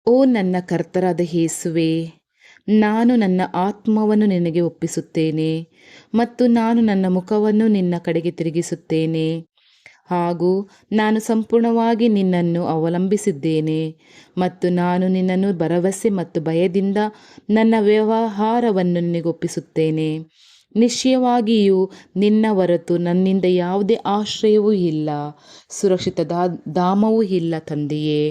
ಓ ನನ್ನ ಕರ್ತರಾದ ಯೇಸುವೇ, ನಾನು ನನ್ನ ಆತ್ಮವನ್ನು ನಿನಗೆ ಒಪ್ಪಿಸುತ್ತೇನೆ ಮತ್ತು ನಾನು ನನ್ನ ಮುಖವನ್ನು ನಿನ್ನ ಕಡೆಗೆ ತಿರುಗಿಸುತ್ತೇನೆ. ಹಾಗೂ ನಾನು ಸಂಪೂರ್ಣವಾಗಿ ನಿನ್ನನ್ನು ಅವಲಂಬಿಸಿದ್ದೇನೆ ಮತ್ತು ನಾನು ನಿನ್ನನ್ನು ಭರವಸೆ ಮತ್ತು ಭಯದಿಂದ ನನ್ನ ವ್ಯವಹಾರವನ್ನು ನಿನಗೆ ಒಪ್ಪಿಸುತ್ತೇನೆ. ನಿಶ್ಚಯವಾಗಿಯೂ ನಿನ್ನ ಹೊರತು ನನ್ನಿಂದ ಯಾವುದೇ ಆಶ್ರಯವೂ ಇಲ್ಲ, ಸುರಕ್ಷಿತ ಧಾಮವೂ ಇಲ್ಲ ತಂದೆಯೇ.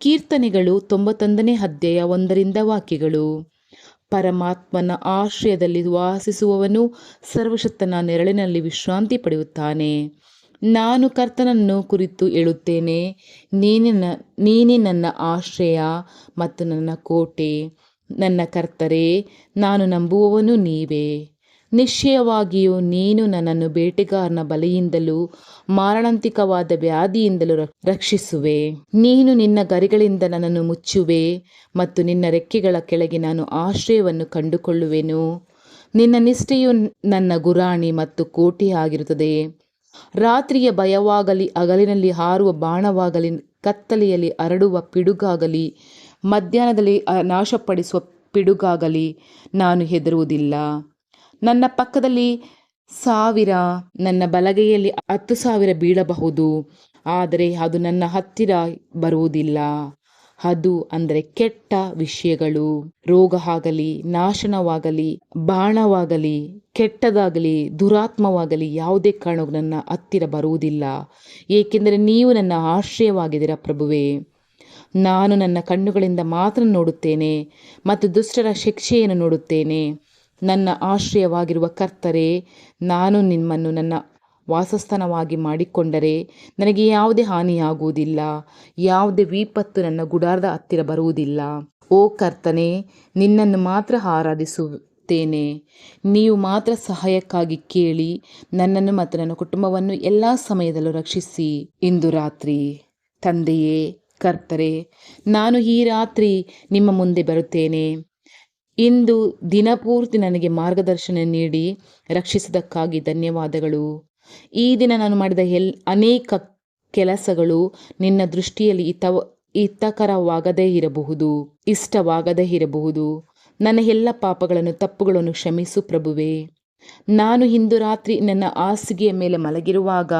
ಕೀರ್ತನೆಗಳು 91ನೇ ಅಧ್ಯಾಯ 1 ವಾಕ್ಯಗಳು. ಪರಮಾತ್ಮನ ಆಶ್ರಯದಲ್ಲಿ ವಾಸಿಸುವವನು ಸರ್ವಶಕ್ತನ ನೆರಳಿನಲ್ಲಿ ವಿಶ್ರಾಂತಿ ಪಡೆಯುತ್ತಾನೆ. ನಾನು ಕರ್ತನನ್ನು ಕುರಿತು ಹೇಳುತ್ತೇನೆ, ನೀನೇ ನನ್ನ ಆಶ್ರಯ ಮತ್ತು ನನ್ನ ಕೋಟೆ. ನನ್ನ ಕರ್ತರೇ, ನಾನು ನಂಬುವವನು ನೀವೇ. ನಿಶ್ಚಯವಾಗಿಯೂ ನೀನು ನನ್ನನ್ನು ಬೇಟೆಗಾರನ ಬಲೆಯಿಂದಲೂ ಮಾರಣಾಂತಿಕವಾದ ವ್ಯಾಧಿಯಿಂದಲೂ ರಕ್ಷಿಸುವೆ. ನೀನು ನಿನ್ನ ಗರಿಗಳಿಂದ ನನ್ನನ್ನು ಮುಚ್ಚುವೆ ಮತ್ತು ನಿನ್ನ ರೆಕ್ಕೆಗಳ ಕೆಳಗೆ ನಾನು ಆಶ್ರಯವನ್ನು ಕಂಡುಕೊಳ್ಳುವೆನು. ನಿನ್ನ ನಿಷ್ಠೆಯು ನನ್ನ ಗುರಾಣಿ ಮತ್ತು ಕೋಟೆಯಾಗಿರುತ್ತದೆ. ರಾತ್ರಿಯ ಭಯವಾಗಲಿ, ಹಗಲಿನಲ್ಲಿ ಹಾರುವ ಬಾಣವಾಗಲಿ, ಕತ್ತಲೆಯಲ್ಲಿ ಹರಡುವ ಪಿಡುಗಾಗಲಿ, ಮಧ್ಯಾಹ್ನದಲ್ಲಿ ನಾಶಪಡಿಸುವ ಪಿಡುಗಾಗಲಿ ನಾನು ಹೆದರುವುದಿಲ್ಲ. ನನ್ನ ಪಕ್ಕದಲ್ಲಿ 1000, ನನ್ನ ಬಲಗೈಯಲ್ಲಿ 10,000 ಬೀಳಬಹುದು, ಆದರೆ ಅದು ನನ್ನ ಹತ್ತಿರ ಬರುವುದಿಲ್ಲ. ಅದು ಅಂದರೆ ಕೆಟ್ಟ ವಿಷಯಗಳು, ರೋಗ ಆಗಲಿ, ನಾಶನವಾಗಲಿ, ಬಾಣವಾಗಲಿ, ಕೆಟ್ಟದಾಗಲಿ, ದುರಾತ್ಮವಾಗಲಿ ಯಾವುದೇ ಕಾರಣಕ್ಕೂ ನನ್ನ ಹತ್ತಿರ ಬರುವುದಿಲ್ಲ. ಏಕೆಂದರೆ ನೀವು ನನ್ನ ಆಶ್ರಯವಾಗಿದ್ದೀರಾ ಪ್ರಭುವೇ. ನಾನು ನನ್ನ ಕಣ್ಣುಗಳಿಂದ ಮಾತ್ರ ನೋಡುತ್ತೇನೆ ಮತ್ತು ದುಷ್ಟರ ಶಿಕ್ಷೆಯನ್ನು ನೋಡುತ್ತೇನೆ. ನನ್ನ ಆಶ್ರಯವಾಗಿರುವ ಕರ್ತರೇ, ನಾನು ನಿಮ್ಮನ್ನು ನನ್ನ ವಾಸಸ್ಥಾನವಾಗಿ ಮಾಡಿಕೊಂಡರೆ ನನಗೆ ಯಾವುದೇ ಹಾನಿಯಾಗುವುದಿಲ್ಲ, ಯಾವುದೇ ವಿಪತ್ತು ನನ್ನ ಗುಡಾರದ ಹತ್ತಿರ ಬರುವುದಿಲ್ಲ. ಓ ಕರ್ತನೇ, ನಿನ್ನನ್ನು ಮಾತ್ರ ಆರಾಧಿಸುತ್ತೇನೆ. ನೀವು ಮಾತ್ರ ಸಹಾಯಕ್ಕಾಗಿ ಕೇಳಿ ನನ್ನನ್ನು ಮತ್ತು ನನ್ನ ಕುಟುಂಬವನ್ನು ಎಲ್ಲ ಸಮಯದಲ್ಲೂ ರಕ್ಷಿಸಿ. ಇಂದು ರಾತ್ರಿ ತಂದೆಯೇ, ಕರ್ತರೇ, ನಾನು ಈ ರಾತ್ರಿ ನಿಮ್ಮ ಮುಂದೆ ಬರುತ್ತೇನೆ. ಇಂದು ದಿನಪೂರ್ತಿ ನನಗೆ ಮಾರ್ಗದರ್ಶನ ನೀಡಿ ರಕ್ಷಿಸಿದ್ದಕ್ಕಾಗಿ ಧನ್ಯವಾದಗಳು. ಈ ದಿನ ನಾನು ಮಾಡಿದ ಅನೇಕ ಕೆಲಸಗಳು ನಿನ್ನ ದೃಷ್ಟಿಯಲ್ಲಿ ಹಿತಕರವಾಗದೇ ಇರಬಹುದು, ಇಷ್ಟವಾಗದೇ ಇರಬಹುದು. ನನ್ನ ಎಲ್ಲ ಪಾಪಗಳನ್ನು, ತಪ್ಪುಗಳನ್ನು ಕ್ಷಮಿಸು ಪ್ರಭುವೇ. ನಾನು ಇಂದು ರಾತ್ರಿ ನನ್ನ ಹಾಸಿಗೆಯ ಮೇಲೆ ಮಲಗಿರುವಾಗ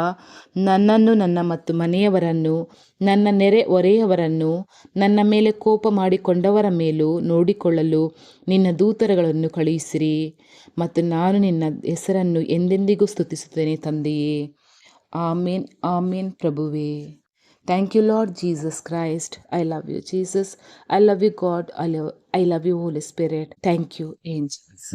ನನ್ನನ್ನು, ನನ್ನ ಮತ್ತು ಮನೆಯವರನ್ನು, ನನ್ನ ನೆರೆ ಹೊರೆಯವರನ್ನು, ನನ್ನ ಮೇಲೆ ಕೋಪ ಮಾಡಿಕೊಂಡವರ ಮೇಲೂ ನೋಡಿಕೊಳ್ಳಲು ನಿನ್ನ ದೂತರುಗಳನ್ನು ಕಳುಹಿಸಿರಿ ಮತ್ತು ನಾನು ನಿನ್ನ ಹೆಸರನ್ನು ಎಂದೆಂದಿಗೂ ಸ್ತುತಿಸುತ್ತೇನೆ ತಂದೆಯೇ. ಆಮೇನ್, ಆಮೇನ್ ಪ್ರಭುವೇ. Thank you, Lord Jesus Christ. I love you, Jesus. I love you, God. I love you, Holy Spirit. Thank you, angels.